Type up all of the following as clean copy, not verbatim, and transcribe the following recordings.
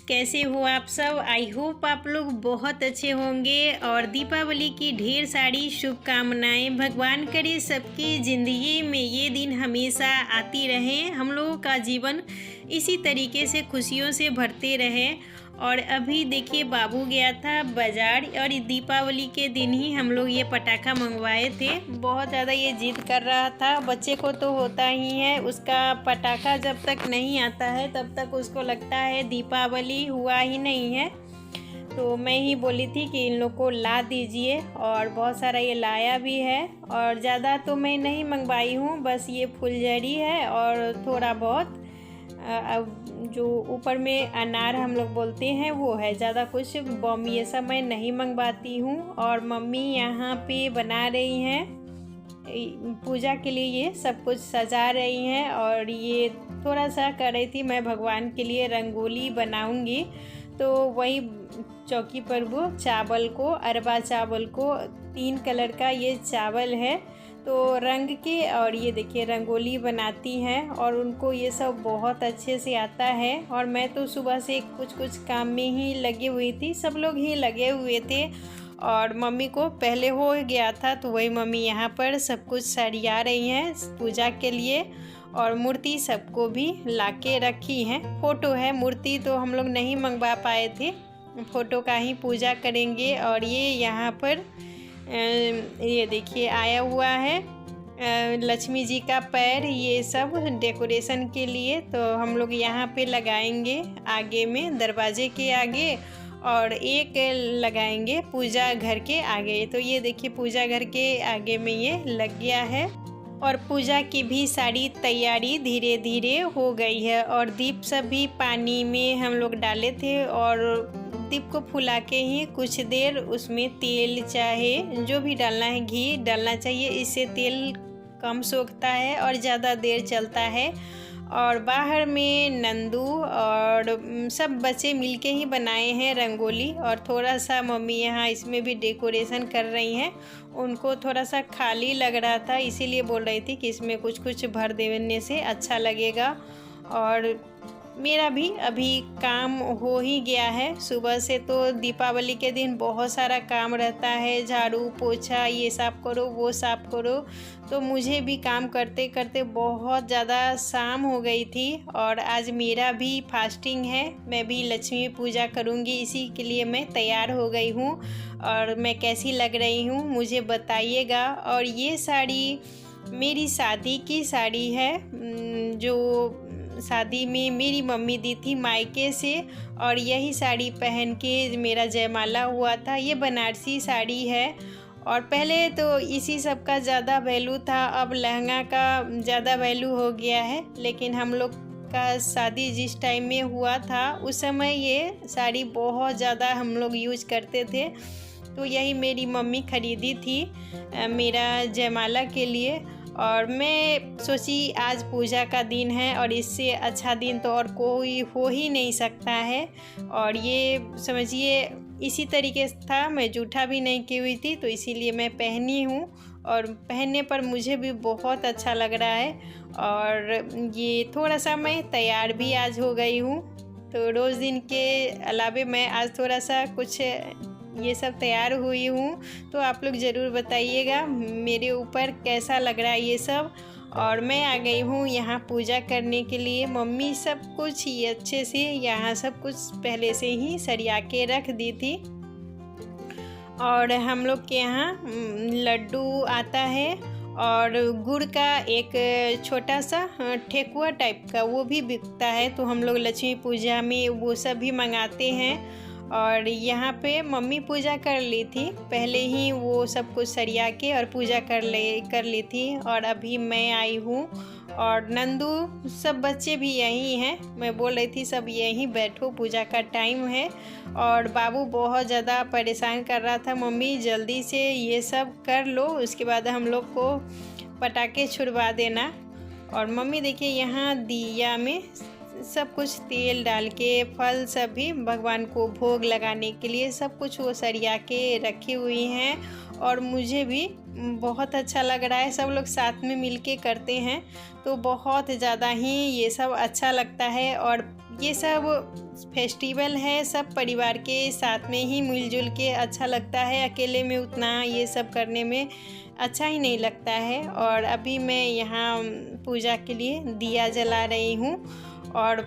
कैसे हो आप सब। आई होप आप लोग बहुत अच्छे होंगे और दीपावली की ढेर सारी शुभकामनाएं। भगवान करे सबकी ज़िंदगी में ये दिन हमेशा आती रहे, हम लोगों का जीवन इसी तरीके से खुशियों से भरते रहे। और अभी देखिए बाबू गया था बाज़ार और दीपावली के दिन ही हम लोग ये पटाखा मंगवाए थे। बहुत ज़्यादा ये जिद कर रहा था, बच्चे को तो होता ही है, उसका पटाखा जब तक नहीं आता है तब तक उसको लगता है दीपावली हुआ ही नहीं है। तो मैं ही बोली थी कि इन लोग को ला दीजिए और बहुत सारा ये लाया भी है। और ज़्यादा तो मैं नहीं मंगवाई हूँ, बस ये फुलझड़ी है और थोड़ा बहुत जो ऊपर में अनार हम लोग बोलते हैं वो है। ज़्यादा कुछ बम ये सब मैं नहीं मंगवाती हूँ। और मम्मी यहाँ पे बना रही हैं पूजा के लिए, ये सब कुछ सजा रही हैं। और ये थोड़ा सा कर रही थी, मैं भगवान के लिए रंगोली बनाऊंगी, तो वही चौकी पर वो चावल को, अरबा चावल को, 3 कलर का ये चावल है तो रंग के, और ये देखिए रंगोली बनाती हैं और उनको ये सब बहुत अच्छे से आता है। और मैं तो सुबह से कुछ काम में ही लगी हुई थी, सब लोग ही लगे हुए थे। और मम्मी को पहले हो गया था तो वही मम्मी यहाँ पर सब कुछ सरिया रही हैं पूजा के लिए। और मूर्ति सबको भी लाके रखी हैं। फ़ोटो है, मूर्ति तो हम लोग नहीं मंगवा पाए थे, फ़ोटो का ही पूजा करेंगे। और ये यहाँ पर ये देखिए आया हुआ है लक्ष्मी जी का पैर, ये सब डेकोरेशन के लिए तो हम लोग यहाँ पे लगाएंगे आगे में दरवाजे के आगे, और एक लगाएंगे पूजा घर के आगे। तो ये देखिए पूजा घर के आगे में ये लग गया है। और पूजा की भी सारी तैयारी धीरे धीरे हो गई है। और दीप सब भी पानी में हम लोग डाले थे और दीप को फुला के ही कुछ देर उसमें तेल चाहे जो भी डालना है, घी डालना चाहिए, इससे तेल कम सोखता है और ज़्यादा देर चलता है। और बाहर में नंदू और सब बच्चे मिलके ही बनाए हैं रंगोली। और थोड़ा सा मम्मी यहाँ इसमें भी डेकोरेशन कर रही हैं, उनको थोड़ा सा खाली लग रहा था इसीलिए बोल रही थी कि इसमें कुछ भर देने से अच्छा लगेगा। और मेरा भी अभी काम हो ही गया है। सुबह से तो दीपावली के दिन बहुत सारा काम रहता है, झाड़ू पोछा, ये साफ़ करो वो साफ़ करो, तो मुझे भी काम करते करते बहुत ज़्यादा शाम हो गई थी। और आज मेरा भी फास्टिंग है, मैं भी लक्ष्मी पूजा करूँगी, इसी के लिए मैं तैयार हो गई हूँ। और मैं कैसी लग रही हूँ मुझे बताइएगा। और ये साड़ी मेरी शादी की साड़ी है, जो शादी में मेरी मम्मी दी थी मायके से, और यही साड़ी पहन के मेरा जयमाला हुआ था। ये बनारसी साड़ी है। और पहले तो इसी सब का ज़्यादा वैल्यू था, अब लहंगा का ज़्यादा वैल्यू हो गया है। लेकिन हम लोग का शादी जिस टाइम में हुआ था उस समय ये साड़ी बहुत ज़्यादा हम लोग यूज करते थे, तो यही मेरी मम्मी खरीदी थी मेरा जयमाला के लिए। और मैं सोची आज पूजा का दिन है और इससे अच्छा दिन तो और कोई हो ही नहीं सकता है। और ये समझिए इसी तरीके से था, मैं जूठा भी नहीं की हुई थी, तो इसीलिए मैं पहनी हूँ। और पहनने पर मुझे भी बहुत अच्छा लग रहा है। और ये थोड़ा सा मैं तैयार भी आज हो गई हूँ, तो रोज़ दिन के अलावे मैं आज थोड़ा सा कुछ ये सब तैयार हुई हूँ। तो आप लोग ज़रूर बताइएगा मेरे ऊपर कैसा लग रहा है ये सब। और मैं आ गई हूँ यहाँ पूजा करने के लिए। मम्मी सब कुछ ही अच्छे से यहाँ सब कुछ पहले से ही सरिया के रख दी थी। और हम लोग के यहाँ लड्डू आता है और गुड़ का एक छोटा सा ठेकुआ टाइप का वो भी बिकता है, तो हम लोग लक्ष्मी पूजा में वो सब भी मंगाते हैं। और यहाँ पे मम्मी पूजा कर ली थी पहले ही, वो सब कुछ सरिया के और पूजा कर ली थी। और अभी मैं आई हूँ और नंदू सब बच्चे भी यहीं हैं, मैं बोल रही थी सब यहीं बैठो पूजा का टाइम है। और बाबू बहुत ज़्यादा परेशान कर रहा था, मम्मी जल्दी से ये सब कर लो उसके बाद हम लोग को पटाखे छुड़वा देना। और मम्मी देखिए यहाँ दिया में सब कुछ तेल डाल के फल सब भी भगवान को भोग लगाने के लिए सब कुछ वो सरिया के रखी हुई हैं। और मुझे भी बहुत अच्छा लग रहा है, सब लोग साथ में मिलके करते हैं तो बहुत ज़्यादा ही ये सब अच्छा लगता है। और ये सब फेस्टिवल है, सब परिवार के साथ में ही मिलजुल के अच्छा लगता है। अकेले में उतना ये सब करने में अच्छा ही नहीं लगता है। और अभी मैं यहाँ पूजा के लिए दिया जला रही हूँ। और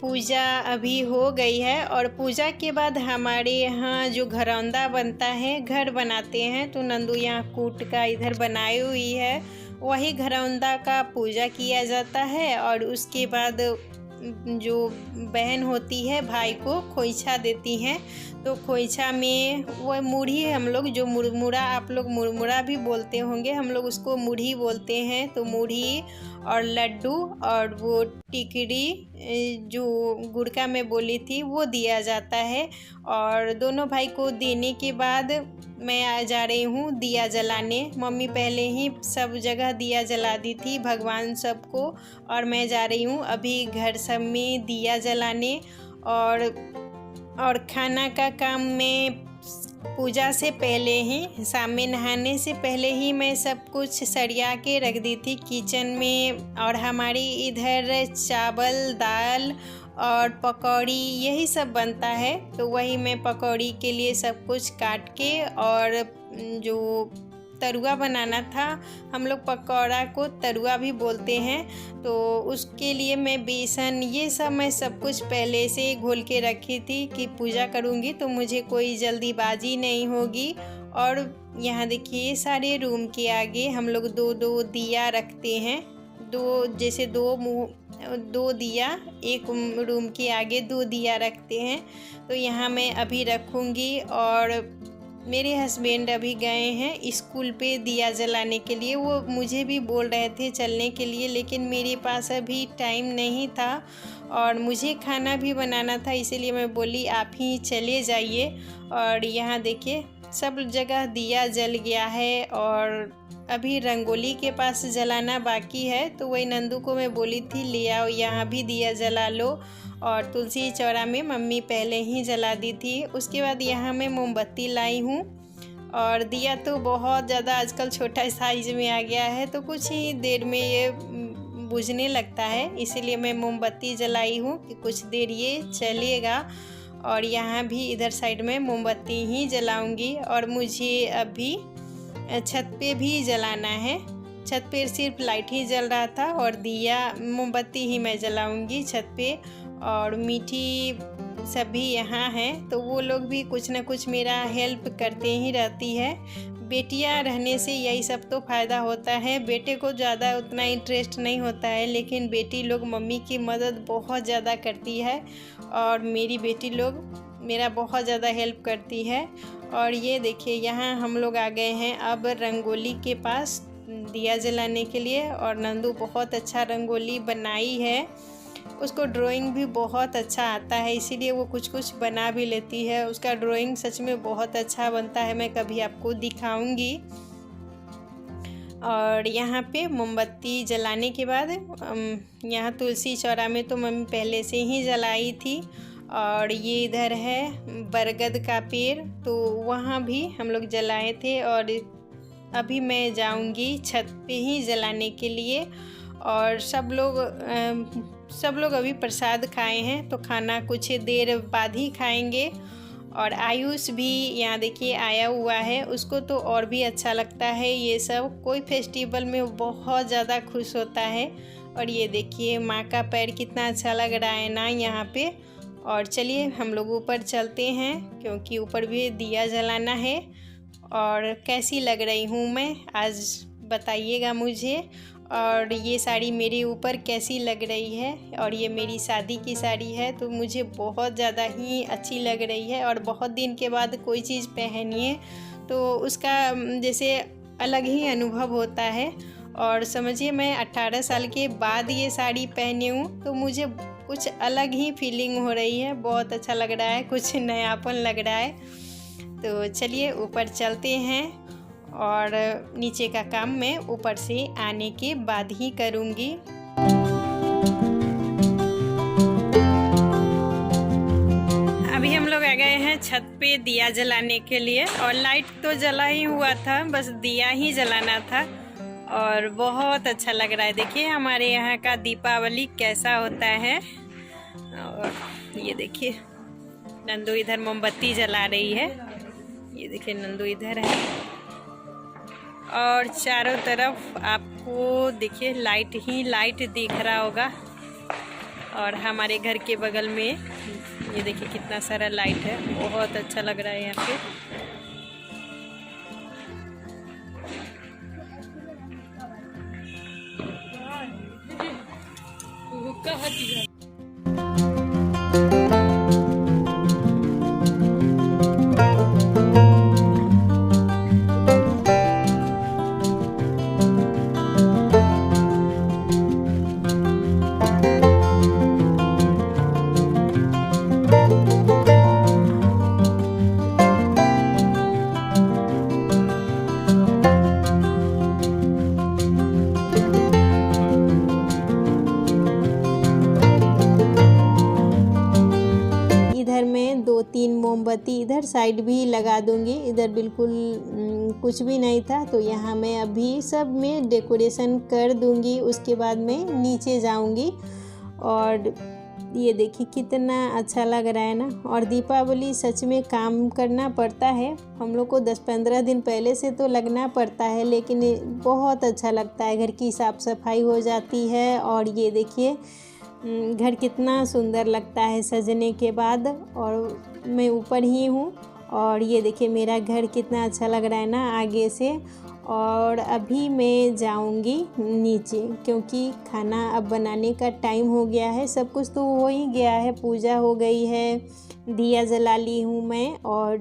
पूजा अभी हो गई है। और पूजा के बाद हमारे यहाँ जो घरौंदा बनता है, घर बनाते हैं, तो नंदू यहाँ कूट का इधर बनाई हुई है, वही घरौंदा का पूजा किया जाता है। और उसके बाद जो बहन होती है भाई को खोइछा देती हैं। तो खोइछा में वो मुढ़ी, हम लोग जो मुरमुरा, आप लोग मुरमुरा भी बोलते होंगे, हम लोग उसको मुढ़ी बोलते हैं। तो मुढ़ी और लड्डू और वो टिकड़ी जो गुड़का में बोली थी वो दिया जाता है। और दोनों भाई को देने के बाद मैं आ जा रही हूँ दिया जलाने। मम्मी पहले ही सब जगह दिया जला दी थी, भगवान सबको, और मैं जा रही हूँ अभी घर सब में दिया जलाने। और खाना का काम मैं पूजा से पहले ही, शाम में नहाने से पहले ही मैं सब कुछ सरिया के रख दी थी किचन में। और हमारी इधर चावल, दाल और पकौड़ी यही सब बनता है। तो वही मैं पकौड़ी के लिए सब कुछ काट के, और जो तरुआ बनाना था, हम लोग पकौड़ा को तरुआ भी बोलते हैं, तो उसके लिए मैं बेसन, ये सब मैं सब कुछ पहले से घोल के रखी थी कि पूजा करूँगी तो मुझे कोई जल्दीबाजी नहीं होगी। और यहाँ देखिए सारे रूम के आगे हम लोग दो दो दिया रखते हैं, जैसे दो दिया, एक रूम के आगे दो दिया रखते हैं। तो यहाँ मैं अभी रखूँगी। और मेरे हस्बैंड अभी गए हैं स्कूल पे दिया जलाने के लिए। वो मुझे भी बोल रहे थे चलने के लिए, लेकिन मेरे पास अभी टाइम नहीं था और मुझे खाना भी बनाना था, इसीलिए मैं बोली आप ही चले जाइए। और यहाँ देखिए सब जगह दिया जल गया है। और अभी रंगोली के पास जलाना बाकी है, तो वही नंदू को मैं बोली थी ले आओ, यहाँ भी दिया जला लो। और तुलसी चौरा में मम्मी पहले ही जला दी थी। उसके बाद यहाँ मैं मोमबत्ती लाई हूँ। और दिया तो बहुत ज़्यादा आजकल छोटा साइज में आ गया है, तो कुछ ही देर में ये बुझने लगता है, इसीलिए मैं मोमबत्ती जलाई हूँ कि कुछ देर ये चलेगा। और यहाँ भी इधर साइड में मोमबत्ती ही जलाऊँगी। और मुझे अभी छत पे भी जलाना है। छत पे सिर्फ लाइट ही जल रहा था और दिया मोमबत्ती ही मैं जलाऊंगी छत पे। और मीठी सभी यहाँ हैं, तो वो लोग भी कुछ ना कुछ मेरा हेल्प करते ही रहती है। बेटियाँ रहने से यही सब तो फ़ायदा होता है। बेटे को ज़्यादा उतना इंटरेस्ट नहीं होता है, लेकिन बेटी लोग मम्मी की मदद बहुत ज़्यादा करती है। और मेरी बेटी लोग मेरा बहुत ज़्यादा हेल्प करती है। और ये देखिए यहाँ हम लोग आ गए हैं अब रंगोली के पास दिया जलाने के लिए। और नंदू बहुत अच्छा रंगोली बनाई है, उसको ड्राइंग भी बहुत अच्छा आता है, इसीलिए वो कुछ कुछ बना भी लेती है। उसका ड्राइंग सच में बहुत अच्छा बनता है, मैं कभी आपको दिखाऊंगी। और यहाँ पे मोमबत्ती जलाने के बाद यहाँ तुलसी चौरा में तो मम्मी पहले से ही जलाई थी। और ये इधर है बरगद का पेड़, तो वहाँ भी हम लोग जलाए थे। और अभी मैं जाऊंगी छत पे ही जलाने के लिए। और सब लोग अभी प्रसाद खाए हैं, तो खाना कुछ देर बाद ही खाएंगे। और आयुष भी यहाँ देखिए आया हुआ है, उसको तो और भी अच्छा लगता है ये सब। कोई फेस्टिवल में बहुत ज़्यादा खुश होता है। और ये देखिए माँ का पैर कितना अच्छा लग रहा है ना यहाँ पे। और चलिए हम लोग ऊपर चलते हैं, क्योंकि ऊपर भी दिया जलाना है। और कैसी लग रही हूँ मैं आज बताइएगा मुझे। और ये साड़ी मेरे ऊपर कैसी लग रही है। और ये मेरी शादी की साड़ी है, तो मुझे बहुत ज़्यादा ही अच्छी लग रही है। और बहुत दिन के बाद कोई चीज़ पहनिए तो उसका जैसे अलग ही अनुभव होता है। और समझिए मैं 18 साल के बाद ये साड़ी पहनी हूँ, तो मुझे कुछ अलग ही फीलिंग हो रही है। बहुत अच्छा लग रहा है, कुछ नयापन लग रहा है। तो चलिए ऊपर चलते हैं। और नीचे का काम मैं ऊपर से आने के बाद ही करूँगी। अभी हम लोग आ गए हैं छत पे दिया जलाने के लिए। और लाइट तो जला ही हुआ था, बस दिया ही जलाना था। और बहुत अच्छा लग रहा है। देखिए हमारे यहाँ का दीपावली कैसा होता है। और ये देखिए नंदू इधर मोमबत्ती जला रही है। ये देखिए नंदू इधर है। और चारों तरफ आपको देखिए लाइट ही लाइट दिख रहा होगा। और हमारे घर के बगल में ये देखिए कितना सारा लाइट है। बहुत अच्छा लग रहा है यहाँ पे। इधर मैं 2-3 मोमबत्ती इधर साइड भी लगा दूंगी। इधर बिल्कुल कुछ भी नहीं था, तो यहाँ मैं अभी सब में डेकोरेशन कर दूंगी। उसके बाद मैं नीचे जाऊंगी। और ये देखिए कितना अच्छा लग रहा है ना। और दीपावली सच में काम करना पड़ता है हम लोग को। 10-15 दिन पहले से तो लगना पड़ता है, लेकिन बहुत अच्छा लगता है। घर की साफ़ सफाई हो जाती है। और ये देखिए घर कितना सुंदर लगता है सजने के बाद। और मैं ऊपर ही हूँ। और ये देखिए मेरा घर कितना अच्छा लग रहा है ना आगे से। और अभी मैं जाऊंगी नीचे, क्योंकि खाना अब बनाने का टाइम हो गया है। सब कुछ तो हो ही गया है, पूजा हो गई है, दिया जला ली हूँ मैं। और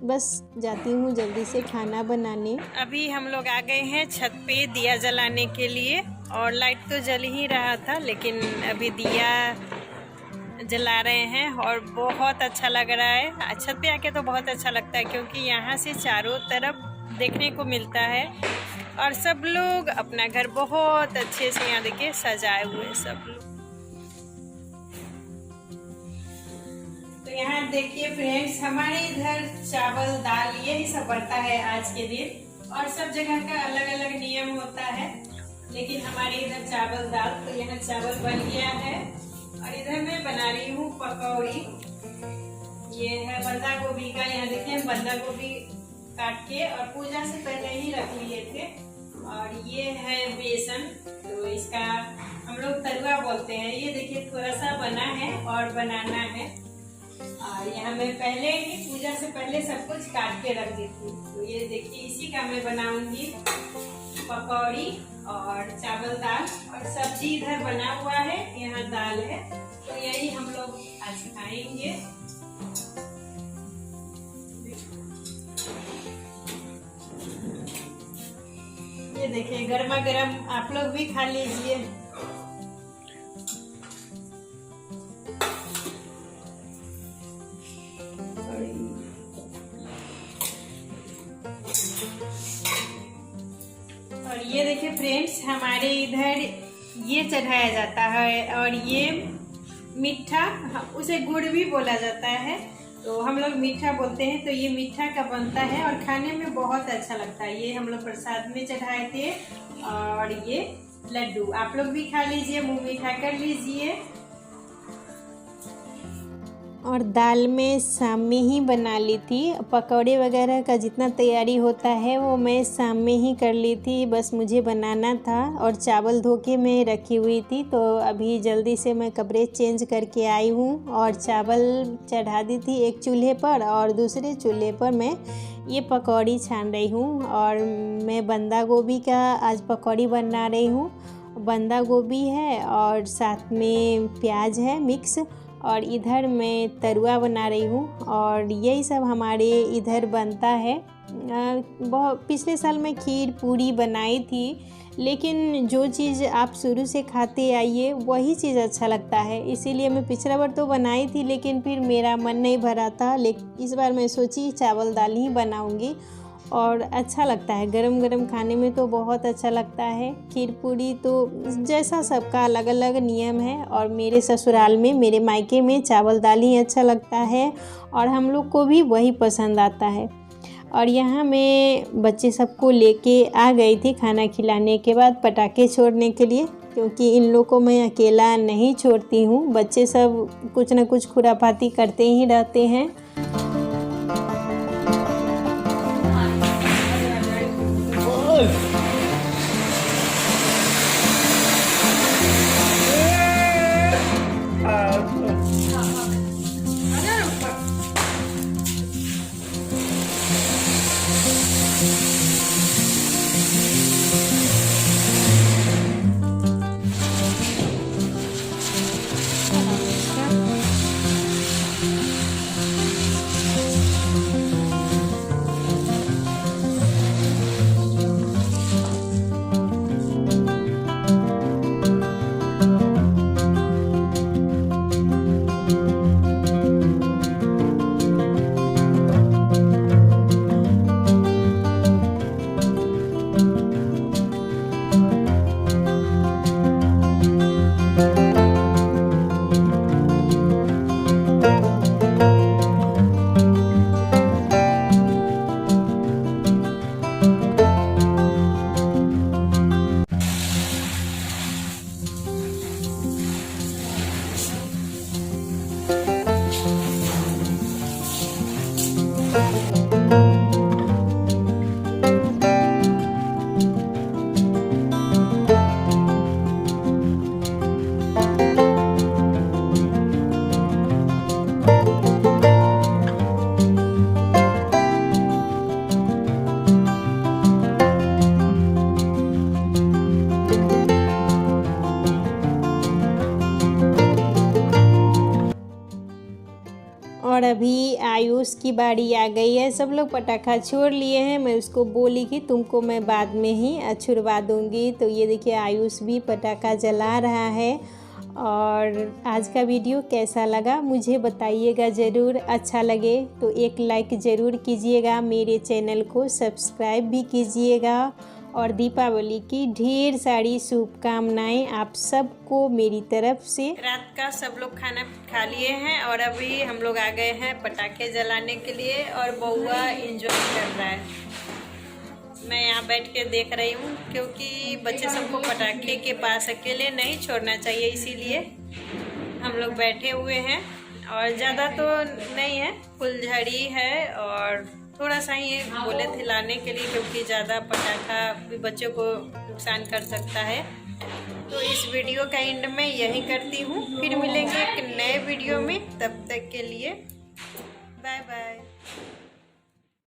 बस जाती हूँ जल्दी से खाना बनाने। अभी हम लोग आ गए हैं छत पे दिया जलाने के लिए। और लाइट तो जल ही रहा था, लेकिन अभी दिया जला रहे हैं। और बहुत अच्छा लग रहा है। छत पे आके तो बहुत अच्छा लगता है, क्योंकि यहाँ से चारों तरफ देखने को मिलता है। और सब लोग अपना घर बहुत अच्छे से यहाँ देखिए सजाए हुए सब लोग। तो यहाँ देखिए फ्रेंड्स, हमारे इधर चावल दाल यही सब बनता है आज के दिन। और सब जगह का अलग अलग नियम होता है, लेकिन हमारे इधर चावल दाल। तो यहाँ चावल बन गया है। और इधर मैं बना रही हूँ पकौड़ी। ये है बंदा गोभी का। यहाँ देखिए बंदा गोभी काट के और पूजा से पहले ही रख लिए थे। और ये है बेसन, तो इसका हम लोग तरुआ बोलते हैं। ये देखिए थोड़ा सा बना है और बनाना है। और यहाँ मैं पहले ही पूजा से पहले सब कुछ काट के रख दी थी। तो ये देखिए इसी का मैं बनाऊंगी पकौड़ी और चावल दाल। और सब्जी इधर बना हुआ है, यहाँ दाल है। तो यही हम लोग आज खाएंगे। ये देखिए गर्मा गर्म आप लोग भी खा लीजिए। और ये देखिए फ्रेंड्स, हमारे इधर ये चढ़ाया जाता है। और ये मीठा, उसे गुड़ भी बोला जाता है, तो हम लोग मीठा बोलते हैं। तो ये मीठा का बनता है और खाने में बहुत अच्छा लगता है। ये हम लोग प्रसाद में चढ़ाए थे। और ये लड्डू आप लोग भी खा लीजिए, मुंह मीठा कर लीजिए। और दाल में शाम में ही बना ली थी। पकौड़े वगैरह का जितना तैयारी होता है वो मैं शाम में ही कर ली थी, बस मुझे बनाना था। और चावल धो के मैं रखी हुई थी, तो अभी जल्दी से मैं कपड़े चेंज करके आई हूँ और चावल चढ़ा दी थी एक चूल्हे पर, और दूसरे चूल्हे पर मैं ये पकौड़ी छान रही हूँ। और मैं बंदा गोभी का आज पकौड़ी बना रही हूँ। बंदा गोभी है और साथ में प्याज है मिक्स, और इधर मैं तरुआ बना रही हूँ। और यही सब हमारे इधर बनता है। बहुत पिछले साल मैं खीर पूरी बनाई थी, लेकिन जो चीज़ आप शुरू से खाते आइए वही चीज़ अच्छा लगता है। इसीलिए मैं पिछला बार तो बनाई थी, लेकिन फिर मेरा मन नहीं भरा था। लेकिन इस बार मैं सोची चावल दाल ही बनाऊँगी, और अच्छा लगता है गरम गरम खाने में, तो बहुत अच्छा लगता है। खीर पूरी तो जैसा सबका अलग अलग नियम है, और मेरे ससुराल में, मेरे मायके में चावल दाल ही अच्छा लगता है, और हम लोग को भी वही पसंद आता है। और यहाँ मैं बच्चे सबको लेके आ गई थी खाना खिलाने के बाद पटाखे छोड़ने के लिए, क्योंकि इन लोग को मैं अकेला नहीं छोड़ती हूँ। बच्चे सब कुछ ना कुछ खुरापाती करते ही रहते हैं। और अभी आयुष की बारी आ गई है। सब लोग पटाखा छोड़ लिए हैं। मैं उसको बोली कि तुमको मैं बाद में ही छुड़वा दूँगी। तो ये देखिए आयुष भी पटाखा जला रहा है। और आज का वीडियो कैसा लगा मुझे बताइएगा ज़रूर। अच्छा लगे तो एक लाइक ज़रूर कीजिएगा, मेरे चैनल को सब्सक्राइब भी कीजिएगा। और दीपावली की ढेर सारी शुभकामनाएं आप सबको मेरी तरफ से। रात का सब लोग खाना खा लिए हैं और अभी हम लोग आ गए हैं पटाखे जलाने के लिए, और बउआ एंजॉय कर रहा है। मैं यहाँ बैठ के देख रही हूँ, क्योंकि बच्चे सबको पटाखे के पास अकेले नहीं छोड़ना चाहिए, इसीलिए हम लोग बैठे हुए हैं। और ज़्यादा तो नहीं है, फुलझड़ी है और थोड़ा सा ही बोले थे लाने के लिए, क्योंकि ज़्यादा पटाखा भी बच्चों को नुकसान कर सकता है। तो इस वीडियो का एंड में यही करती हूँ। फिर मिलेंगे एक नए वीडियो में, तब तक के लिए बाय बाय।